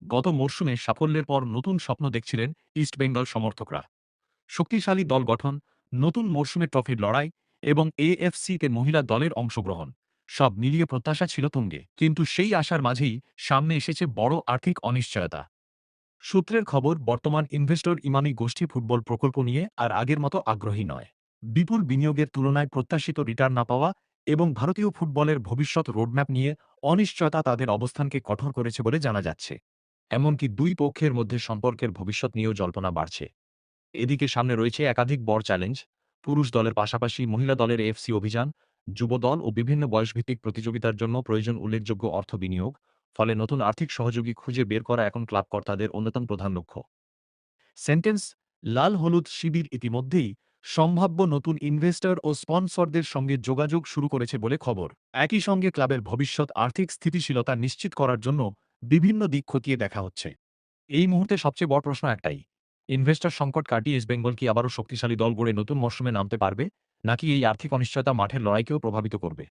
গত মরশুমে সাফল্যের পর নতুন স্বপ্ন দেখছিলেন ইস্টবেঙ্গল সমর্থকরা। শক্তিশালী দল গঠন, নতুন মরশুমে ট্রফির লড়াই এবং এএফসিতে মহিলা দলের অংশগ্রহণ সব মিলিয়ে প্রত্যাশা ছিল তুঙ্গে, কিন্তু সেই আশার মাঝেই সামনে এসেছে বড় আর্থিক অনিশ্চয়তা। সূত্রের খবর, বর্তমান ইনভেস্টর ইমামি গোষ্ঠী ফুটবল প্রকল্প নিয়ে আর আগের মতো আগ্রহী নয়। বিপুল বিনিয়োগের তুলনায় প্রত্যাশিত রিটার্ন না পাওয়া এবং ভারতীয় ফুটবলের ভবিষ্যৎ রোডম্যাপ নিয়ে অনিশ্চয়তা তাদের অবস্থানকে কঠোর করেছে বলে জানা যাচ্ছে। এমনকি দুই পক্ষের মধ্যে সম্পর্কের ভবিষ্যৎ নিয়েও জল্পনা বাড়ছে। এদিকে সামনে রয়েছে একাধিক বড় চ্যালেঞ্জ। পুরুষ দলের পাশাপাশি মহিলা দলের এএফসি অভিযান, যুব দল ও বিভিন্ন বয়সভিত্তিক প্রতিযোগিতার জন্য প্রয়োজন উল্লেখযোগ্য অর্থ বিনিয়োগ। ফলে নতুন আর্থিক সহযোগী খুঁজে বের করা এখন ক্লাব কর্তাদের অন্যতম প্রধান লক্ষ্য। সেন্টেন্স লাল হলুদ শিবির ইতিমধ্যেই সম্ভাব্য নতুন ইনভেস্টর ও স্পন্সরদের সঙ্গে যোগাযোগ শুরু করেছে বলে খবর। একই সঙ্গে ক্লাবের ভবিষ্যৎ আর্থিক স্থিতিশীলতা নিশ্চিত করার জন্য বিভিন্ন দিক খতিয়ে দেখা হচ্ছে। এই মুহূর্তে সবচেয়ে বড় প্রশ্ন একটাই, ইনভেস্টর সংকট কাটিয়ে ইস্টবেঙ্গল কি আবারও শক্তিশালী দল গড়ে নতুন মরশুমে নামতে পারবে, নাকি এই আর্থিক অনিশ্চয়তা মাঠের লড়াইকেও প্রভাবিত করবে?